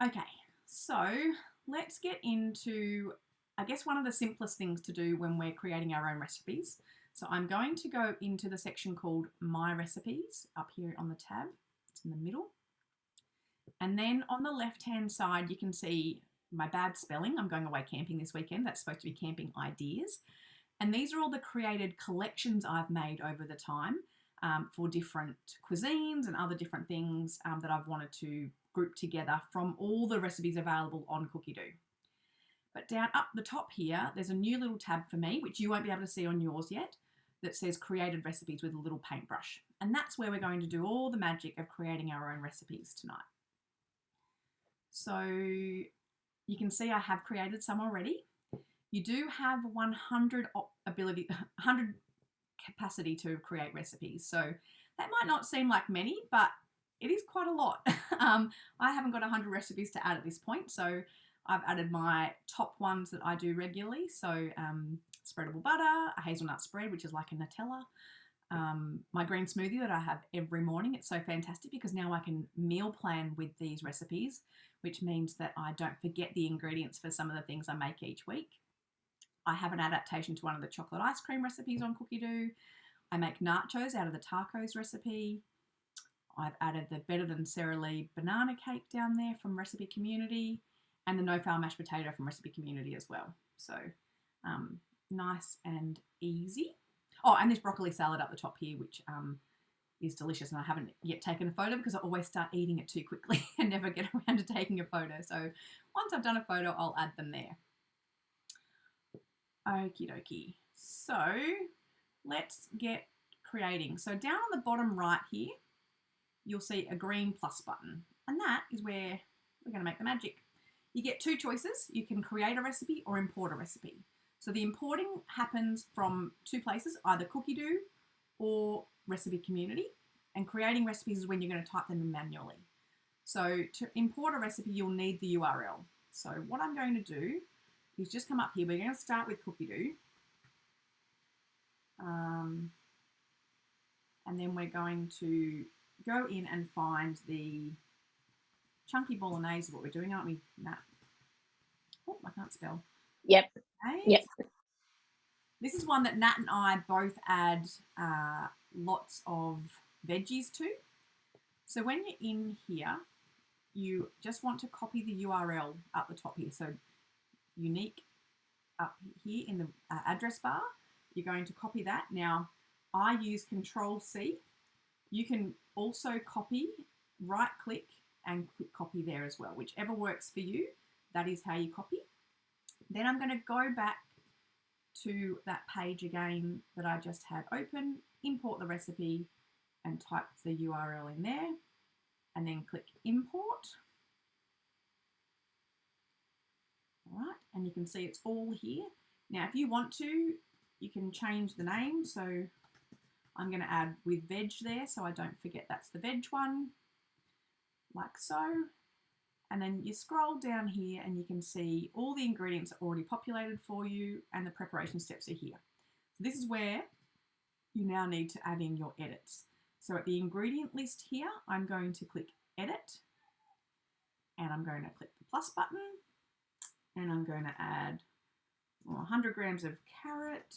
Okay, so let's get into, I guess, one of the simplest things to do when we're creating our own recipes. So I'm going to go into the section called My Recipes up here on the tab. It's in the middle. And then on the left-hand side, you can see my bad spelling. I'm going away camping this weekend. That's supposed to be camping ideas. And these are all the created collections I've made over the time for different cuisines and other different things that I've wanted to group together from all the recipes available on Cookidoo. But down up the top here, there's a new little tab for me, which you won't be able to see on yours yet, that says created recipes with a little paintbrush. And that's where we're going to do all the magic of creating our own recipes tonight. So you can see I have created some already. You do have 100 capacity to create recipes. So that might not seem like many, but it is quite a lot. I haven't got 100 recipes to add at this point. So I've added my top ones that I do regularly. So spreadable butter, a hazelnut spread, which is like a Nutella. My green smoothie that I have every morning. It's so fantastic because now I can meal plan with these recipes, which means that I don't forget the ingredients for some of the things I make each week. I have an adaptation to one of the chocolate ice cream recipes on Cookidoo. I make nachos out of the tacos recipe. I've added the Better Than Sara Lee banana cake down there from Recipe Community and the no fail mashed potato from Recipe Community as well. So nice and easy. Oh, and this broccoli salad up the top here, which is delicious, and I haven't yet taken a photo because I always start eating it too quickly and never get around to taking a photo. So once I've done a photo, I'll add them there. Okie dokie. So let's get creating. So down on the bottom right here, you'll see a green plus button, and that is where we're going to make the magic. You get two choices. You can create a recipe or import a recipe. So the importing happens from two places, either Cookidoo or Recipe Community, and creating recipes is when you're going to type them in manually. So to import a recipe, you'll need the URL. So what I'm going to do is just come up here. We're going to start with Cookidoo. And then we're going to go in and find the chunky bolognese, what we're doing, aren't we, Nat? Oh, I can't spell. Yep. Okay. Yep. This is one that Nat and I both add lots of veggies to. So when you're in here, you just want to copy the URL up the top here. So unique up here in the address bar, you're going to copy that. Now, I use Control-C. You can also copy, right-click, and click copy there as well. Whichever works for you, that is how you copy. Then I'm going to go back to that page again that I just had open, import the recipe, and type the URL in there, and then click import. All right, and you can see it's all here. Now, if you want to, you can change the name. So I'm going to add with veg there so I don't forget that's the veg one, like so. And then you scroll down here and you can see all the ingredients are already populated for you and the preparation steps are here. So this is where you now need to add in your edits. So at the ingredient list here, I'm going to click edit and I'm going to click the plus button and I'm going to add 100 grams of carrot.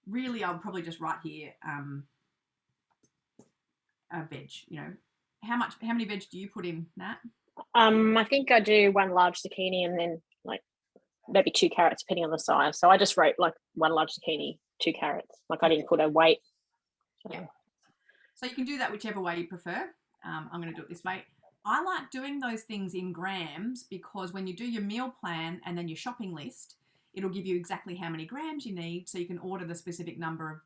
Really, I'll probably just write here a veg, you know. How many veg do you put in, Nat? I think I do one large zucchini and then like maybe 2 carrots depending on the size. So I just wrote like 1 large zucchini, 2 carrots. Like I didn't put a weight. So. Yeah. So you can do that whichever way you prefer. I'm going to do it this way. I like doing those things in grams because when you do your meal plan and then your shopping list, it'll give you exactly how many grams you need, so you can order the specific number of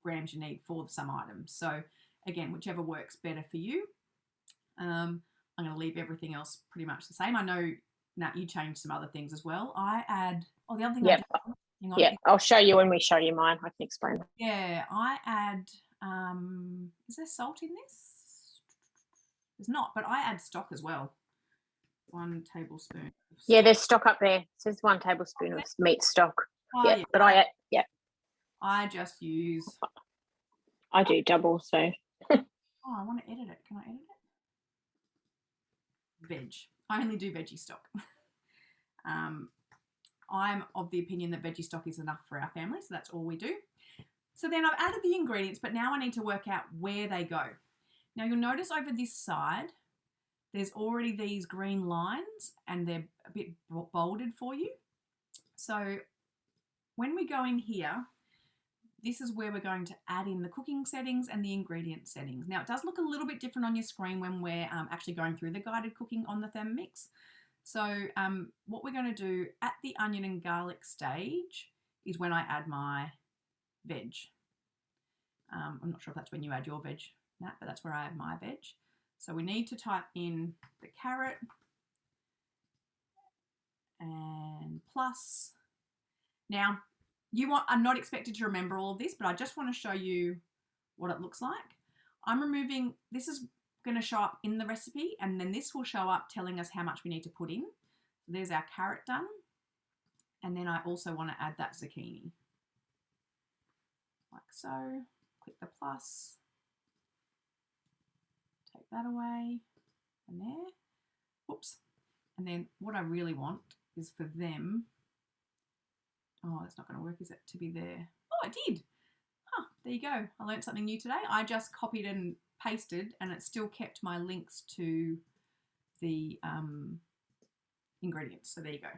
grams you need for some items. So again, whichever works better for you. I'm going to leave everything else pretty much the same. I know, Nat, you changed some other things as well. I add, the other thing yep. I do, hang on. Yeah, I'll show you when we show you mine. I can explain. Yeah, I add, is there salt in this? There's not, but I add stock as well. 1 tablespoon. Yeah, there's stock up there. It says 1 tablespoon of meat stock. Yeah, but I just use. I do double, so. I want to edit it. Can I edit it? veg. I only do veggie stock. I'm of the opinion that veggie stock is enough for our family, so that's all we do. So then I've added the ingredients, but now I need to work out where they go. Now you'll notice over this side, there's already these green lines and they're a bit bolded for you. So when we go in here, this is where we're going to add in the cooking settings and the ingredient settings. Now it does look a little bit different on your screen when we're actually going through the guided cooking on the Thermomix. So what we're going to do at the onion and garlic stage is when I add my veg. I'm not sure if that's when you add your veg, Nat, but that's where I add my veg. So we need to type in the carrot and plus. Now, I'm not expected to remember all of this, but I just want to show you what it looks like. I'm removing, this is going to show up in the recipe, and then this will show up telling us how much we need to put in. So there's our carrot done. And then I also want to add that zucchini. Like so. Click the plus. Take that away. And there. Oops. And then what I really want is for them. Oh, that's not going to work, is it? To be there. Oh, it did. Huh, there you go. I learned something new today. I just copied and pasted and it still kept my links to the ingredients. So there you go.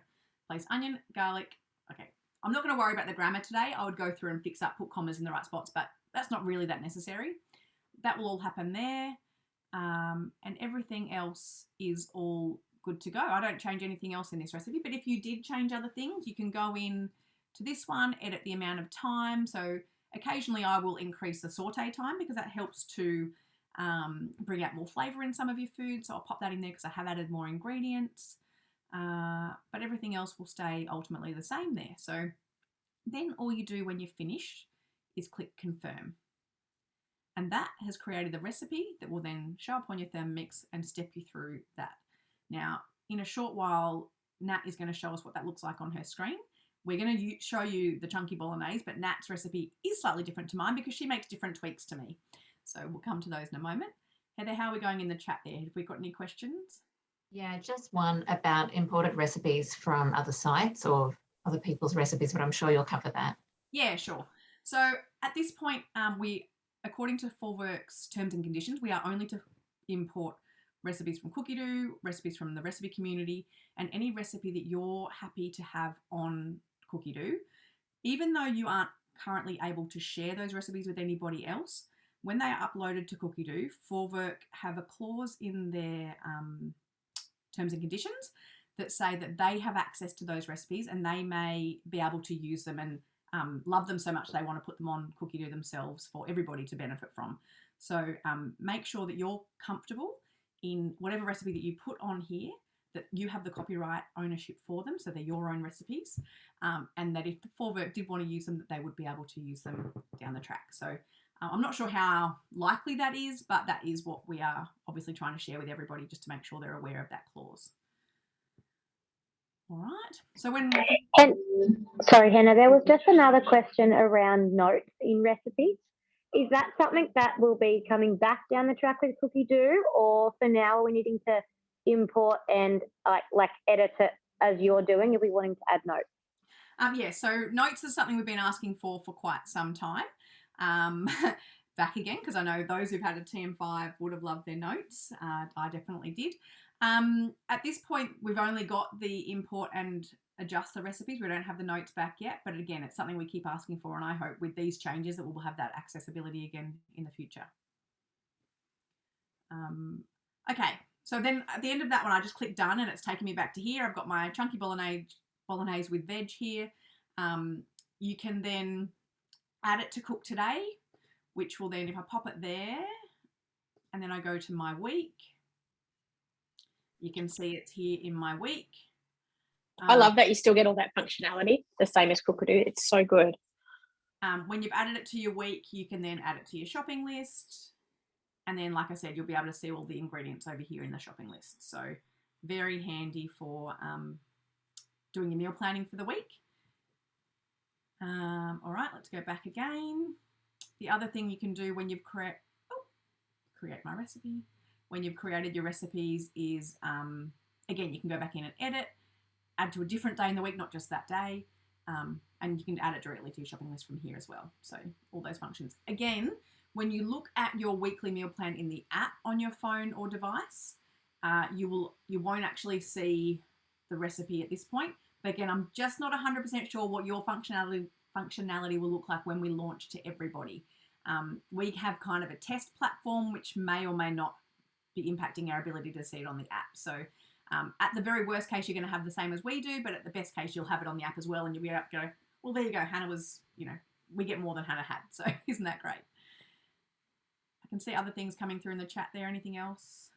Place onion, garlic. Okay. I'm not going to worry about the grammar today. I would go through and fix up, put commas in the right spots, but that's not really that necessary. That will all happen there. And everything else is all good to go. I don't change anything else in this recipe, but if you did change other things, you can go in to this one, edit the amount of time. So occasionally I will increase the saute time because that helps to bring out more flavor in some of your food. So I'll pop that in there because I have added more ingredients. But everything else will stay ultimately the same there. So then all you do when you're finished is click confirm. And that has created the recipe that will then show up on your Thermomix and step you through that. Now, in a short while, Nat is going to show us what that looks like on her screen. We're going to show you the chunky bolognese, but Nat's recipe is slightly different to mine because she makes different tweaks to me. So we'll come to those in a moment. Heather, how are we going in the chat there? Have we got any questions? Yeah, just one about imported recipes from other sites or other people's recipes, but I'm sure you'll cover that. Yeah, sure. So at this point, according to Forworks terms and conditions, we are only to import recipes from Cookidoo, recipes from the recipe community, and any recipe that you're happy to have on Cookidoo. Even though you aren't currently able to share those recipes with anybody else, when they are uploaded to Cookidoo, Forwork have a clause in their terms and conditions that say that they have access to those recipes and they may be able to use them and love them so much they want to put them on Cookidoo themselves for everybody to benefit from. So make sure that you're comfortable in whatever recipe that you put on here, that you have the copyright ownership for them, so they're your own recipes, and that if the Forwork did want to use them, that they would be able to use them down the track. So I'm not sure how likely that is, but that is what we are obviously trying to share with everybody just to make sure they're aware of that clause. All right. So when sorry, Hannah, there was just another question around notes in recipes. Is that something that will be coming back down the track with Cookidoo, or for now we're needing to import and like edit it as you're doing? You'll be wanting to add notes. Yeah, so notes is something we've been asking for quite some time. Back again, because I know those who've had a TM5 would have loved their notes. I definitely did. At this point, we've only got the import and adjust the recipes. We don't have the notes back yet, but again, it's something we keep asking for, and I hope with these changes that we'll have that accessibility again in the future. Okay, so then at the end of that one, I just click done and it's taken me back to here. I've got my chunky bolognese with veg here. You can then add it to cook today, which will then, if I pop it there and then I go to my week, you can see it's here in my week. I love that you still get all that functionality, the same as Cookidoo. It's so good. When you've added it to your week, you can then add it to your shopping list. And then, like I said, you'll be able to see all the ingredients over here in the shopping list. So very handy for doing your meal planning for the week. All right, let's go back again. The other thing you can do when you've create my recipe. when you've created your recipes is, again, you can go back in and edit, add to a different day in the week, not just that day. And you can add it directly to your shopping list from here as well. So all those functions. Again, when you look at your weekly meal plan in the app on your phone or device, you won't actually see the recipe at this point. But again, I'm just not 100% sure what your functionality will look like when we launch to everybody. We have kind of a test platform which may or may not be impacting our ability to see it on the app. So at the very worst case, you're going to have the same as we do, but at the best case, you'll have it on the app as well, and you'll be able to go, well, there you go. Hannah was, we get more than Hannah had. So isn't that great? I can see other things coming through in the chat there. Anything else?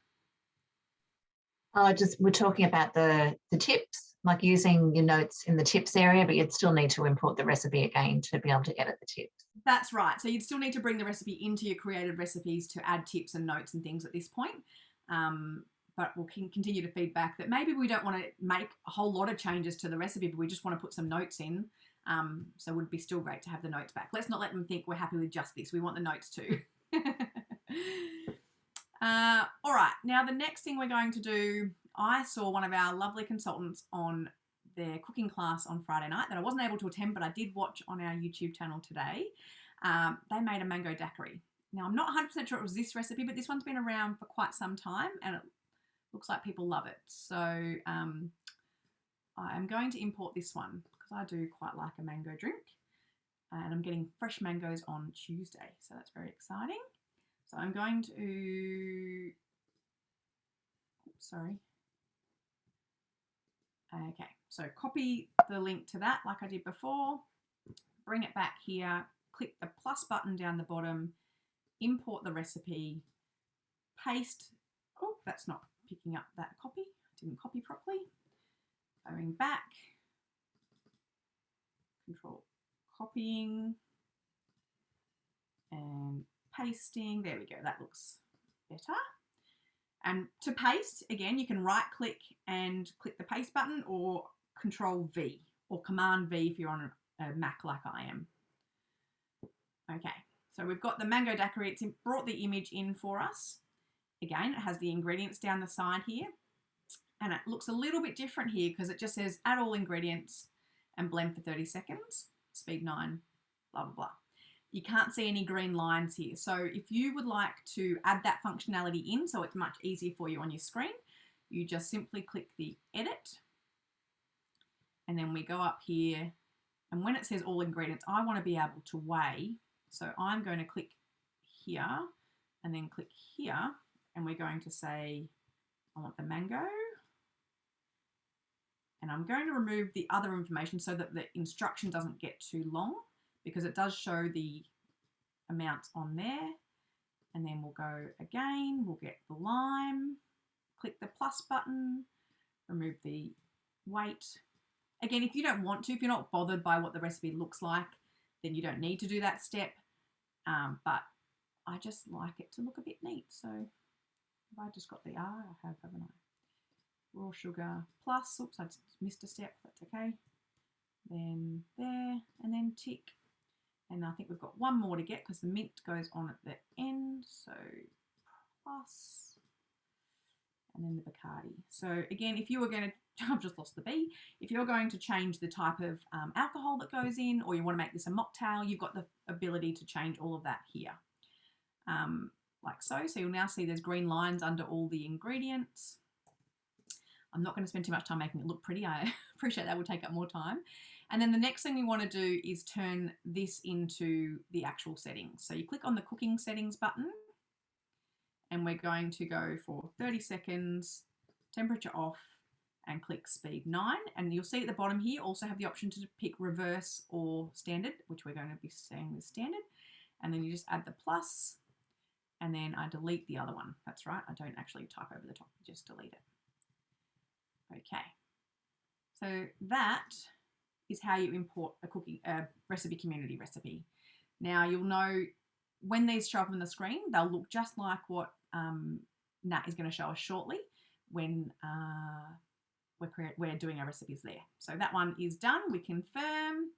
We're talking about the tips, like using your notes in the tips area, but you'd still need to import the recipe again to be able to edit the tips. That's right. So you'd still need to bring the recipe into your created recipes to add tips and notes and things at this point. But we'll continue to feedback that maybe we don't want to make a whole lot of changes to the recipe, but we just want to put some notes in. So it would be still great to have the notes back. Let's not let them think we're happy with just this. We want the notes too. All right. Now, the next thing we're going to do, I saw one of our lovely consultants on their cooking class on Friday night that I wasn't able to attend, but I did watch on our YouTube channel today. They made a mango daiquiri. Now, I'm not 100% sure it was this recipe, but this one's been around for quite some time and it looks like people love it. So I am going to import this one because I do quite like a mango drink. And I'm getting fresh mangoes on Tuesday. So that's very exciting. So I'm going to, sorry. Okay, so copy the link to that like I did before. Bring it back here. Click the plus button down the bottom. Import the recipe. Paste. Oh, that's not picking up that copy. I didn't copy properly. Going back. Control copying and pasting. There we go. That looks better. And to paste, again, you can right click and click the paste button or Control V or Command V if you're on a Mac like I am. Okay, so we've got the mango daiquiri. It's brought the image in for us. Again, it has the ingredients down the side here. And it looks a little bit different here because it just says add all ingredients and blend for 30 seconds, speed 9, blah, blah, blah. You can't see any green lines here. So if you would like to add that functionality in so it's much easier for you on your screen, you just simply click the edit. And then we go up here. And when it says all ingredients, I want to be able to weigh. So I'm going to click here and then click here. And we're going to say, I want the mango. And I'm going to remove the other information so that the instruction doesn't get too long, because it does show the amounts on there. And then we'll go again, we'll get the lime, click the plus button, remove the weight. Again, if you don't want to, if you're not bothered by what the recipe looks like, then you don't need to do that step. But I just like it to look a bit neat. So have I just got the R? I have, haven't I? Raw sugar plus, oops, I just missed a step, that's okay. Then there, and then tick. And I think we've got one more to get because the mint goes on at the end. So plus, and then the Bacardi. So again, if you were going to, I've just lost the B. If you're going to change the type of alcohol that goes in, or you want to make this a mocktail, you've got the ability to change all of that here. Like so. So you'll now see there's green lines under all the ingredients. I'm not going to spend too much time making it look pretty. I appreciate that will take up more time. And then the next thing we want to do is turn this into the actual settings. So you click on the cooking settings button and we're going to go for 30 seconds, temperature off, and click speed 9. And you'll see at the bottom here also have the option to pick reverse or standard, which we're going to be staying with standard. And then you just add the plus and then I delete the other one. That's right. I don't actually type over the top, just delete it. Okay, so that is how you import a recipe community recipe. Now you'll know when these show up on the screen, they'll look just like what Nat is going to show us shortly when we're doing our recipes there. So that one is done. We confirm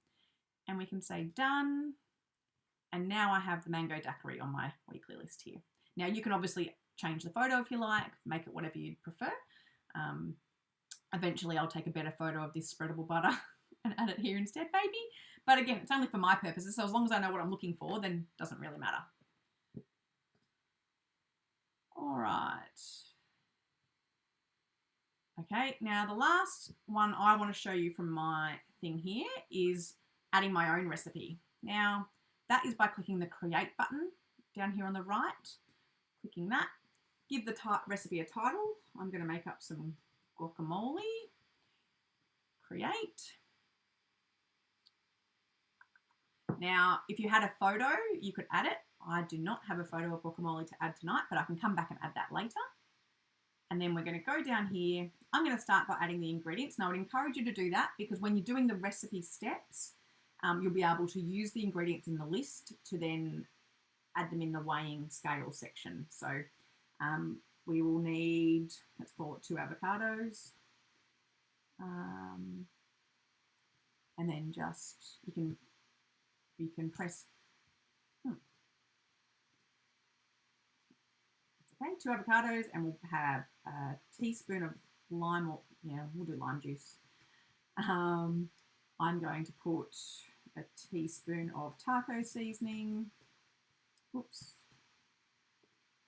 and we can say done. And now I have the mango daiquiri on my weekly list here. Now you can obviously change the photo if you like, make it whatever you'd prefer. Eventually I'll take a better photo of this spreadable butter and add it here instead, maybe. But again, it's only for my purposes, so as long as I know what I'm looking for, then it doesn't really matter. All right. Okay, now the last one I want to show you from my thing here is adding my own recipe. Now, that is by clicking the Create button down here on the right. Clicking that, give the recipe a title. I'm going to make up some guacamole. Create. Now, if you had a photo, you could add it. I do not have a photo of guacamole to add tonight, but I can come back and add that later. And then we're going to go down here. I'm going to start by adding the ingredients. Now, I would encourage you to do that because when you're doing the recipe steps, you'll be able to use the ingredients in the list to then add them in the weighing scale section. So we will need, let's call it 2 avocados. And then just, you can press, okay, 2 avocados, and we'll have a teaspoon of lime, or yeah, we'll do lime juice. I'm going to put a teaspoon of taco seasoning, oops,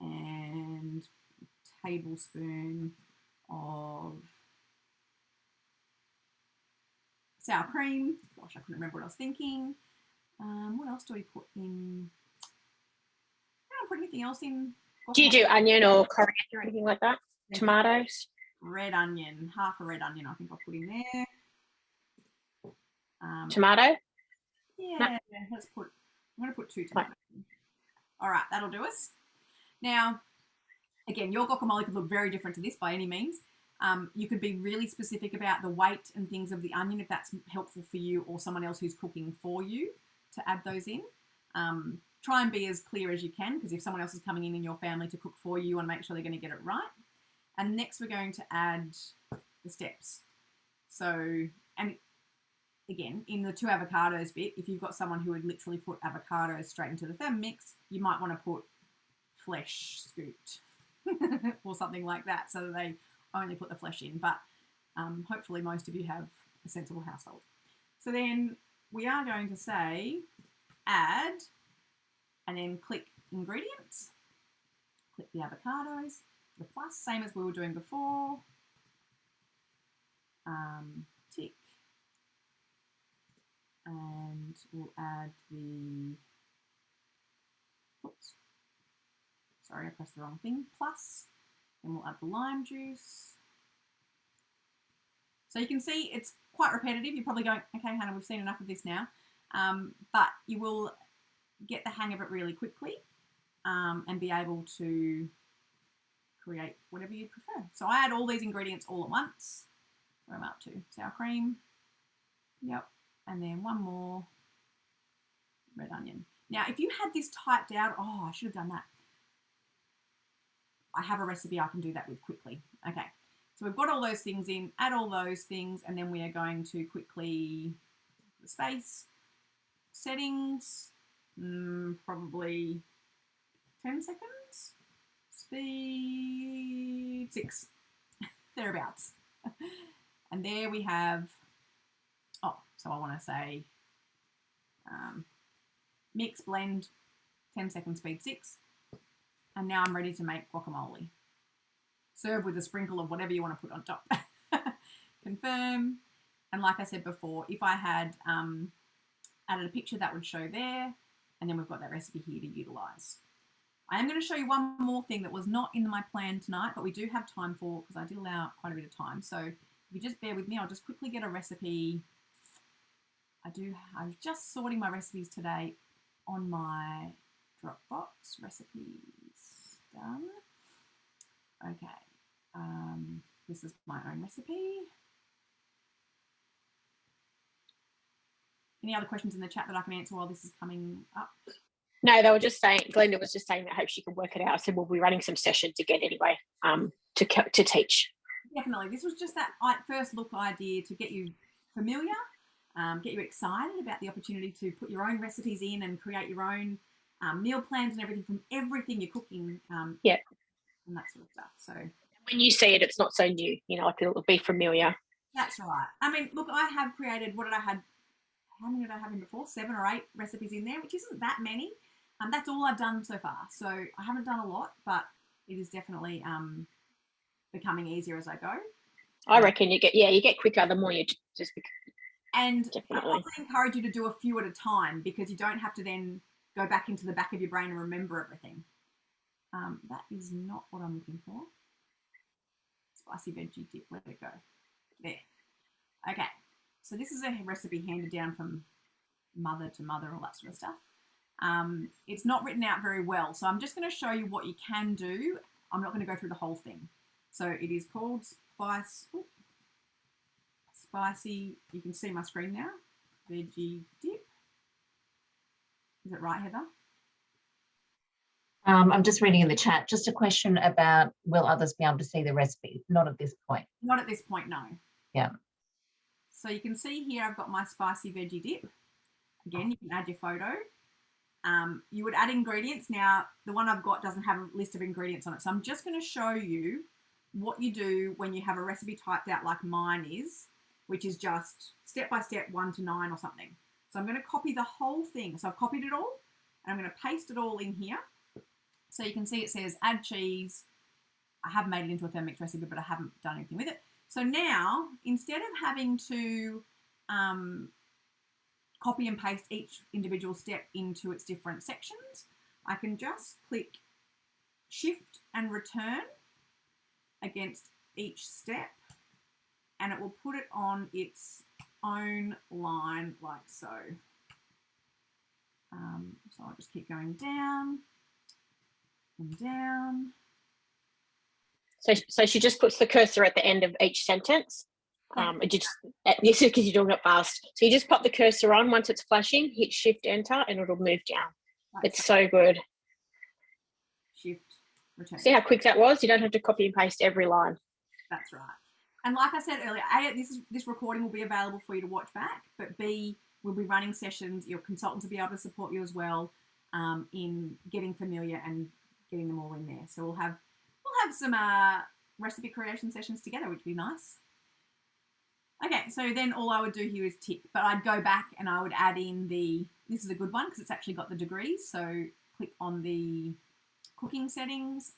and a tablespoon of sour cream. Gosh, I couldn't remember what I was thinking. What else do we put in? I don't put anything else in. Do you do onion or coriander or anything like that? Tomatoes? Red onion, half a red onion I think I'll put in there. Tomato? Yeah, No. I'm going to put 2 tomatoes. All right, that'll do us. Now, again, your guacamole could look very different to this by any means. You could be really specific about the weight and things of the onion if that's helpful for you or someone else who's cooking for you to add those in. Try and be as clear as you can because if someone else is coming in your family to cook for you, you want to make sure they're going to get it right. And next we're going to add the steps. So, and again, in the 2 avocados bit, if you've got someone who would literally put avocados straight into the Thermomix, you might want to put flesh scooped or something like that so that they only put the flesh in. But hopefully most of you have a sensible household. So then we are going to say add and then click ingredients, click the avocados, the plus, same as we were doing before, tick, and we'll add the, oops, sorry, I pressed the wrong thing, plus, then we'll add the lime juice. So you can see it's quite repetitive. You're probably going, okay, Hannah, we've seen enough of this now, but you will get the hang of it really quickly and be able to create whatever you prefer. So I add all these ingredients all at once. Where am I up to? Sour cream. Yep. And then one more red onion. Now, if you had this typed out, oh, I should have done that. I have a recipe I can do that with quickly. Okay. So we've got all those things in, add all those things, and then we are going to quickly, the space, settings, probably 10 seconds, speed 6, thereabouts. And there we have, oh, so I want to say mix, blend, 10 seconds, speed 6. And now I'm ready to make guacamole. Serve with a sprinkle of whatever you want to put on top. Confirm. And like I said before, if I had added a picture, that would show there. And then we've got that recipe here to utilise. I am going to show you one more thing that was not in my plan tonight, but we do have time for, because I did allow quite a bit of time. So if you just bear with me, I'll just quickly get a recipe. I'm just sorting my recipes today on my Dropbox. Recipes done. Okay. This is my own recipe. Any other questions in the chat that I can answer while this is coming up? No, they were just saying, Glenda was just saying that I hope she can work it out. I said, we'll be running some sessions again anyway to teach. Definitely. This was just that first look idea to get you familiar, get you excited about the opportunity to put your own recipes in and create your own meal plans and everything from everything you're cooking. Yeah. and that sort of stuff. So when you see it, it's not so new, you know, like it'll be familiar. that's right. I mean, look, I have created, how many did I have in before? 7 or 8 recipes in there, which isn't that many. That's all I've done so far. So I haven't done a lot, but it is definitely becoming easier as I go. I reckon you get quicker the more you just and definitely. I also encourage you to do a few at a time, because you don't have to then go back into the back of your brain and remember everything. That is not what I'm looking for. Spicy veggie dip, where'd it go? There. Okay, so this is a recipe handed down from mother to mother, all that sort of stuff. It's not written out very well, so I'm just going to show you what you can do. I'm not going to go through the whole thing. So it is called spicy, you can see my screen now, veggie dip. Is it right, Heather? I'm just reading in the chat. Just a question about, will others be able to see the recipe? Not at this point. Not at this point, no. Yeah. So you can see here I've got my spicy veggie dip. Again, you can add your photo. You would add ingredients. Now, the one I've got doesn't have a list of ingredients on it. So I'm just going to show you what you do when you have a recipe typed out like mine is, which is just step by step 1 to 9 or something. So I'm going to copy the whole thing. So I've copied it all, and I'm going to paste it all in here. So you can see it says add cheese. I have made it into a Thermomix recipe, but I haven't done anything with it. So now, instead of having to copy and paste each individual step into its different sections, I can just click Shift and Return against each step, and it will put it on its own line like so. So I'll just keep going down and down. So she just puts the cursor at the end of each sentence. This is because you're doing it fast. So you just pop the cursor on. Once it's flashing, hit Shift Enter, and it'll move down. It's so good. Shift Return. See how quick that was? You don't have to copy and paste every line. That's right. And like I said earlier, A, this recording will be available for you to watch back, but B, we'll be running sessions. Your consultants will be able to support you as well in getting familiar and getting them all in there. So we'll have some recipe creation sessions together, which would be nice. Okay, so then all I would do here is tick, but I'd go back and I would add in this is a good one because it's actually got the degrees. So click on the cooking settings.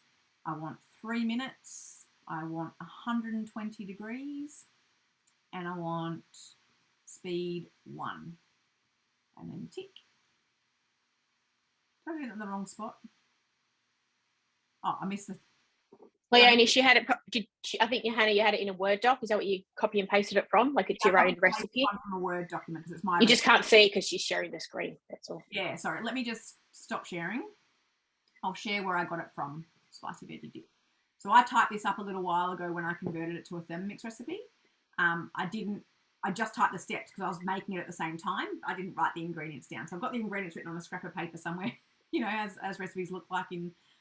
I want 3 minutes. I want 120 degrees, and I want speed 1, and then tick. Did I do that in the wrong spot? Oh, I missed the. Leonie, she had it. I think you had it in a Word doc. Is that what you copy and pasted it from? Like it's your own recipe? From a Word document because it's my. You just can't see because she's sharing the screen. That's all. Yeah, sorry. Let me just stop sharing. I'll share where I got it from. Spicy veggie dip. So I typed this up a little while ago when I converted it to a Thermomix recipe. I just typed the steps because I was making it at the same time. I didn't write the ingredients down. So I've got the ingredients written on a scrap of paper somewhere, you know, as recipes look like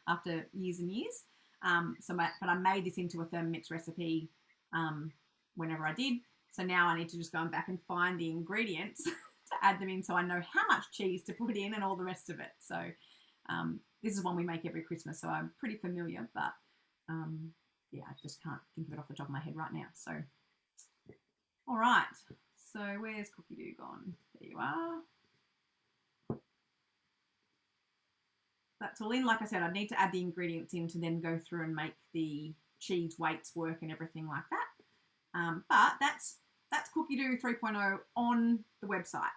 after years and years. But I made this into a Thermomix recipe whenever I did. So now I need to just go back and find the ingredients to add them in so I know how much cheese to put in and all the rest of it. So this is one we make every Christmas, so I'm pretty familiar, but yeah, I just can't think of it off the top of my head right now. So, all right. So where's Cookidoo gone? There you are. That's all in. Like I said, I need to add the ingredients in to then go through and make the cheese weights work and everything like that. But that's Cookidoo 3.0 on the website.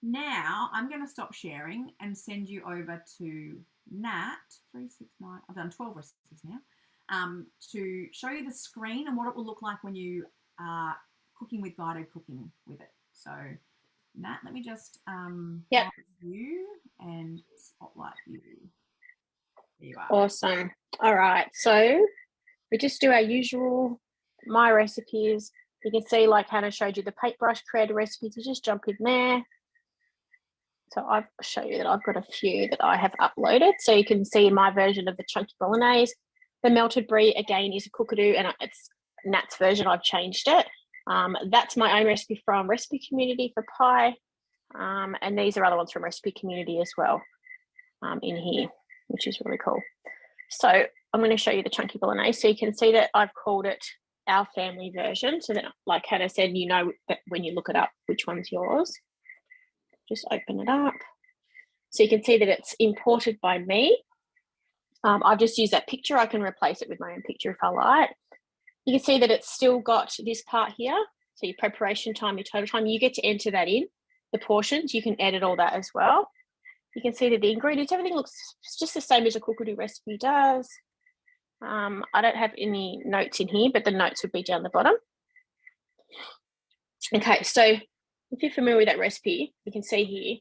Now I'm going to stop sharing and send you over to Nat 369. I've done 12 recipes now. To show you the screen and what it will look like when you are cooking with guided cooking with it. So, Nat, let me just you and spotlight you. There you are. Awesome. All right. So we just do our usual my recipes. You can see, like Hannah showed you, the paintbrush creator recipes. You just jump in there. So I'll show you that I've got a few that I have uploaded. So you can see my version of the chunky bolognese. The melted brie, again, is a Cookidoo, and it's Nat's version. I've changed it. That's my own recipe from Recipe Community for pie. And these are other ones from Recipe Community as well in here, which is really cool. So I'm going to show you the chunky bolognese. So you can see that I've called it our family version. So that, like Hannah said, you know that when you look it up, which one's yours. Just open it up. So you can see that it's imported by me. I've just used that picture. I can replace it with my own picture if I like. You can see that it's still got this part here. So your preparation time, your total time, you get to enter that in. The portions, you can edit all that as well. You can see that the ingredients, everything looks just the same as a Cookidoo recipe does. I don't have any notes in here, but the notes would be down the bottom. Okay, so if you're familiar with that recipe, you can see here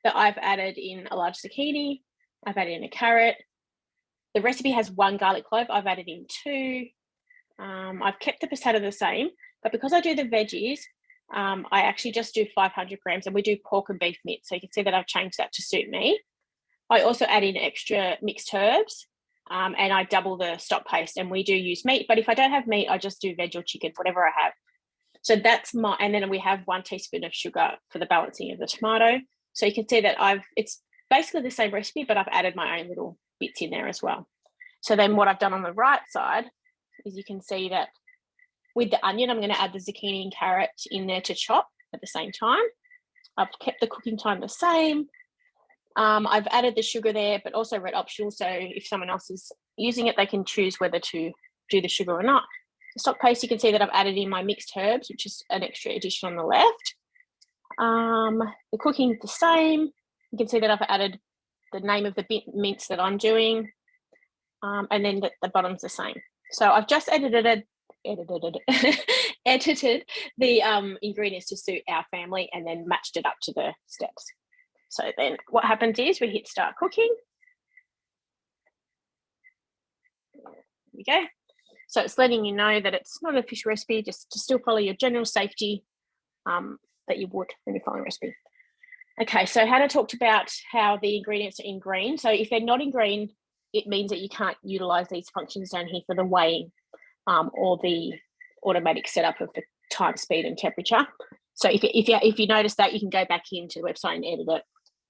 that I've added in a large zucchini, I've added in a carrot. The recipe has 1 garlic clove, I've added in 2. I've kept the passata the same, but because I do the veggies, I actually just do 500 grams, and we do pork and beef mince. So you can see that I've changed that to suit me. I also add in extra mixed herbs, and I double the stock paste, and we do use meat, but if I don't have meat, I just do veg or chicken, whatever I have. So that's my, and then we have 1 teaspoon of sugar for the balancing of the tomato. So you can see that it's basically the same recipe, but I've added my own little bits in there as well. So then what I've done on the right side is you can see that with the onion, I'm going to add the zucchini and carrot in there to chop at the same time. I've kept the cooking time the same. I've added the sugar there, but also red optional. So if someone else is using it, they can choose whether to do the sugar or not. The stock paste, you can see that I've added in my mixed herbs, which is an extra addition on the left. The cooking is the same. You can see that I've added the name of the mince that I'm doing. And then the bottom's the same. So I've just edited the ingredients to suit our family and then matched it up to the steps. So then what happens is we hit start cooking. There we go. So it's letting you know that it's not an official recipe, just to still follow your general safety that you would when you follow a recipe. Okay, so Hannah talked about how the ingredients are in green. So if they're not in green, it means that you can't utilize these functions down here for the weighing or the automatic setup of the time, speed, and temperature. So if you notice that, you can go back into the website and edit it.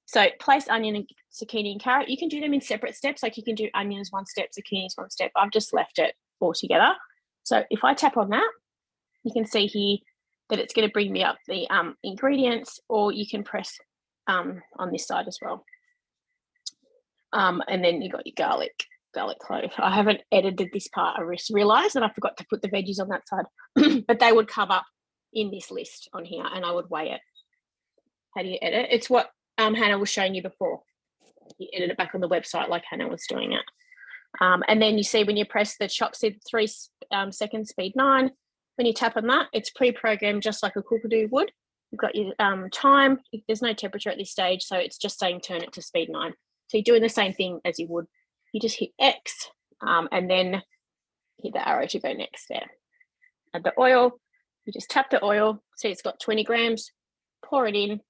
So place onion and zucchini and carrot. You can do them in separate steps. Like you can do onions 1 step, zucchinis 1 step. I've just left it all together. So if I tap on that, you can see here that it's going to bring me up the ingredients, or you can press on this side as well. And then you got your garlic clove. I haven't edited this part. I just realised that I forgot to put the veggies on that side, but they would come up in this list on here, and I would weigh it. How do you edit? It's what Hannah was showing you before. You edit it back on the website like Hannah was doing it. And then you see when you press the chop seed 3 seconds, speed 9, when you tap on that, it's pre-programmed just like a Cookidoo would. You've got your time. There's no temperature at this stage, so it's just saying turn it to speed 9. So you're doing the same thing as you would. You just hit X and then hit the arrow to go next there. Add the oil. You just tap the oil. See it's got 20 grams. Pour it in.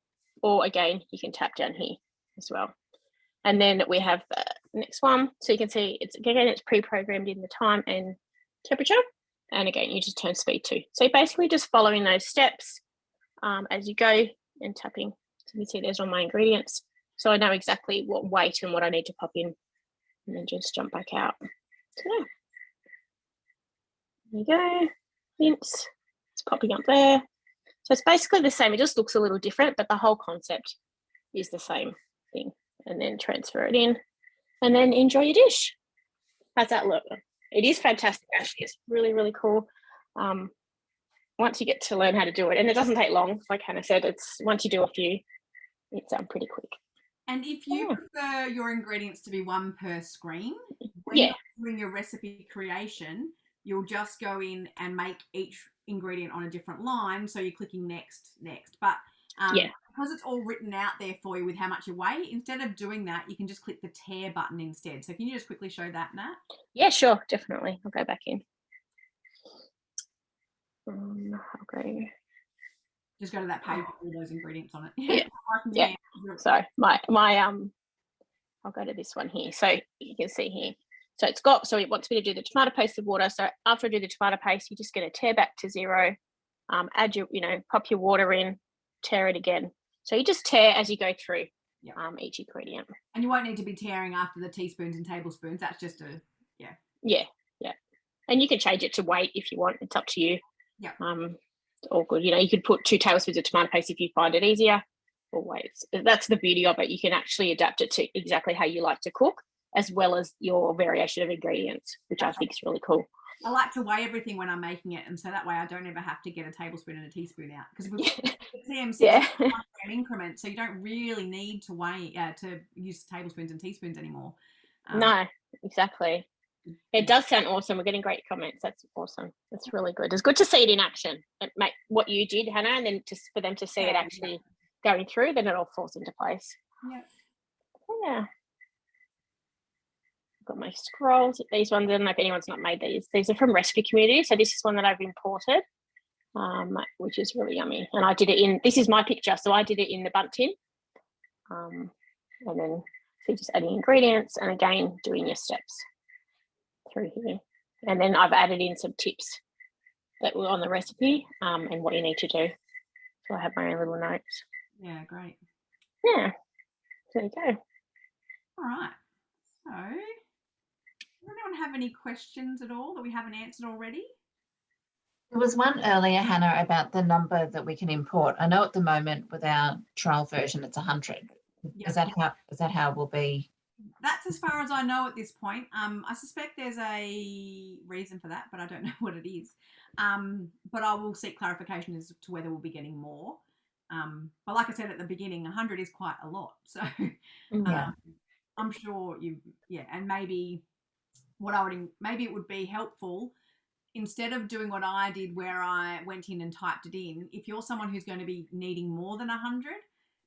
Or again, you can tap down here as well. And then we have the next one. So you can see it's pre-programmed in the time and temperature. And again, you just turn speed 2. So you're basically just following those steps as you go and tapping. So you can see there's all my ingredients. So I know exactly what weight and what I need to pop in, and then just jump back out. So yeah. There you go. Mince. It's popping up there. So it's basically the same. It just looks a little different, but the whole concept is the same thing. And then transfer it in, and then enjoy your dish. How's that look? It is fantastic, actually. It's really, really cool. Once you get to learn how to do it, and it doesn't take long, like Hannah said, it's once you do a few, it's pretty quick. And if you prefer your ingredients to be 1 per screen, when Yeah. you're doing your recipe creation, you'll just go in and make each ingredient on a different line. So you're clicking next. But because it's all written out there for you with how much you weigh, instead of doing that, you can just click the tear button instead. So can you just quickly show that, Nat? Yeah, sure, definitely. I'll go back in. I'll go. Just go to that page with all those ingredients on it. Yeah. So I'll go to this one here. So you can see here. So it wants me to do the tomato paste with water. So after I do the tomato paste, you're just going to tear back to 0, add your, pop your water in, tear it again. So you just tear as you go through. Yep. each ingredient. And you won't need to be tearing after the teaspoons and tablespoons. That's just Yeah. And you can change it to weight if you want. It's up to you. Yeah. All good. You could put 2 tablespoons of tomato paste if you find it easier, or weights. That's the beauty of it. You can actually adapt it to exactly how you like to cook, as well as your variation of ingredients, which I think is really cool. I like to weigh everything when I'm making it, and so that way I don't ever have to get a tablespoon and a teaspoon out, because with the TM6 increment, so you don't really need to weigh to use tablespoons and teaspoons anymore. No, exactly. It does sound awesome. We're getting great comments. That's awesome. That's really good. It's good to see it in action. Make what you did, Hannah, and then just for them to see it actually going through, then it all falls into place. Yeah. I've got my scrolls. These ones, I don't know if anyone's not made these. These are from Recipe Community. So this is one that I've imported, which is really yummy. And I did it in, this is my picture. So I did it in the bundt tin. And then so just adding ingredients and again, doing your steps through here. And then I've added in some tips that were on the recipe and what you need to do. So I have my own little notes. Yeah, great. Yeah, there you go. All right. So, does anyone have any questions at all that we haven't answered already? There was one earlier, Hannah, about the number that we can import. I know at the moment with our trial version, it's 100. Yep. Is that how it will be? That's as far as I know at this point. I suspect there's a reason for that, but I don't know what it is. But I will seek clarification as to whether we'll be getting more. But like I said at the beginning, 100 is quite a lot. So I'm sure and maybe maybe it would be helpful, instead of doing what I did where I went in and typed it in, if you're someone who's going to be needing more than 100,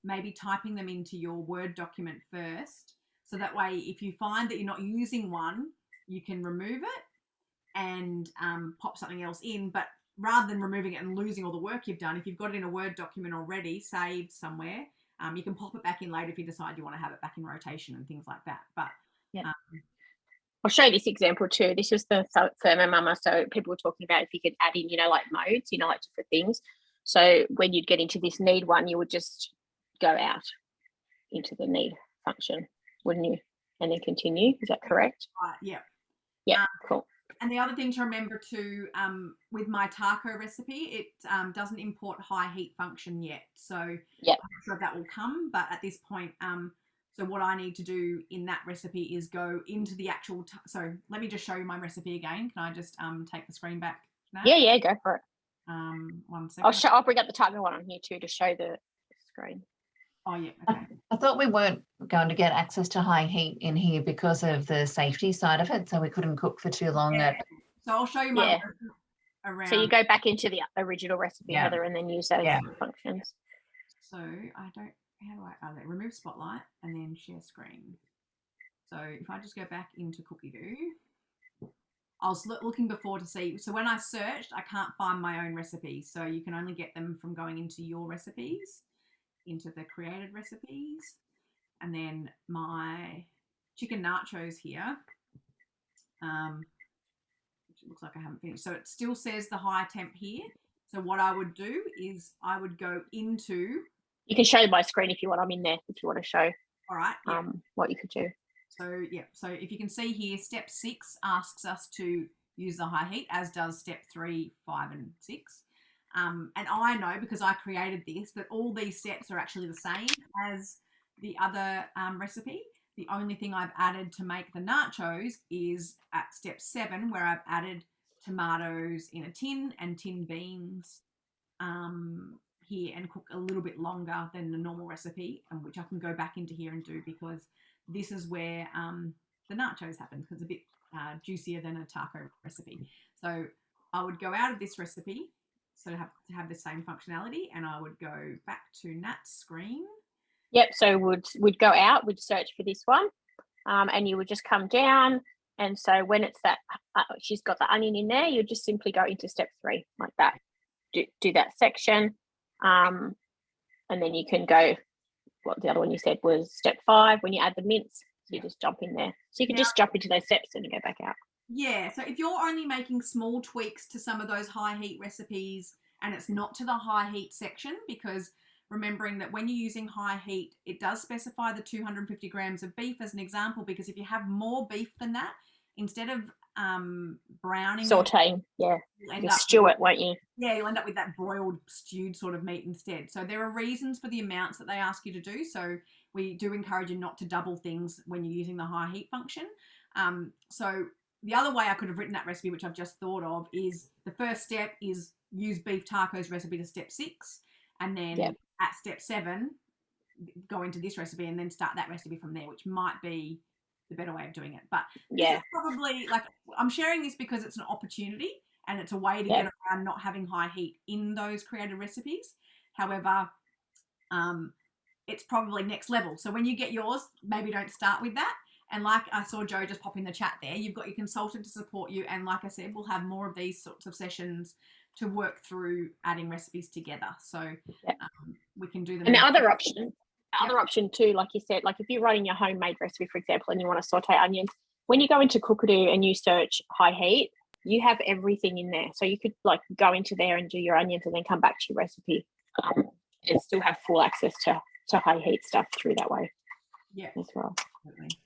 maybe typing them into your Word document first. So that way, if you find that you're not using one, you can remove it and pop something else in. But rather than removing it and losing all the work you've done, if you've got it in a Word document already saved somewhere, you can pop it back in later if you decide you want to have it back in rotation and things like that. But I'll show you this example too. This was the Thermomix. So people were talking about if you could add in, like modes, like different things. So when you'd get into this need one, you would just go out into the need function, wouldn't you? And then continue. Is that correct? Right. Yeah. Yeah. Cool. And the other thing to remember too, with my taco recipe, it doesn't import high heat function yet. So I'm not sure if that will come, but at this point, so what I need to do in that recipe is go into the actual. So let me just show you my recipe again. Can I just take the screen back now? Yeah, go for it. 1 second. I'll bring up the taco one on here too to show the screen. Oh yeah. Okay. I thought we weren't going to get access to high heat in here because of the safety side of it, so we couldn't cook for too long. So I'll show you my around. So you go back into the original recipe, Heather, and then use those functions. So I don't. How do I remove spotlight and then share screen? So if I just go back into Cookidoo, I was looking before to see. So when I searched, I can't find my own recipes. So you can only get them from going into your recipes, into the created recipes, and then my chicken nachos here, which looks like I haven't finished. So it still says the high temp here. So what I would do is I would go into. You can show my screen if you want. I'm in there if you want to show. All right. What you could do. So so if you can see here, step 6 asks us to use the high heat, as does step 3, 5, and 6. And I know, because I created this, that all these steps are actually the same as the other recipe. The only thing I've added to make the nachos is at step 7, where I've added tomatoes in a tin and tin beans here, and cook a little bit longer than the normal recipe, which I can go back into here and do, because this is where the nachos happen, because it's a bit juicier than a taco recipe. So I would go out of this recipe so to have the same functionality, and I would go back to Nat's screen. Yep, so we'd go out, we'd search for this one, and you would just come down, and so when it's that she's got the onion in there, you just simply go into step 3 like that. Do that section, and then you can go. What the other one you said was step 5, when you add the mince, so you just jump in there. So you can just jump into those steps and go back out. Yeah, so if you're only making small tweaks to some of those high heat recipes and it's not to the high heat section, because remembering that when you're using high heat, it does specify the 250 grams of beef as an example, because if you have more beef than that, instead of browning, Sauteing, yeah. You stew it, won't you? Yeah, you'll end up with that broiled, stewed sort of meat instead. So there are reasons for the amounts that they ask you to do. So we do encourage you not to double things when you're using the high heat function. So the other way I could have written that recipe, which I've just thought of, is the first step is use beef tacos recipe to step 6. And then at step 7, go into this recipe and then start that recipe from there, which might be the better way of doing it. But this is probably, like, I'm sharing this because it's an opportunity and it's a way to get around not having high heat in those created recipes. However, it's probably next level. So when you get yours, maybe don't start with that. And like I saw Joe just pop in the chat there, you've got your consultant to support you. And like I said, we'll have more of these sorts of sessions to work through adding recipes together. So we can do them. And the other option too, like you said, like if you're writing your homemade recipe, for example, and you want to saute onions, when you go into Cookidoo and you search high heat, you have everything in there. So you could like go into there and do your onions and then come back to your recipe and still have full access to high heat stuff through that way. Yeah, as well. Absolutely.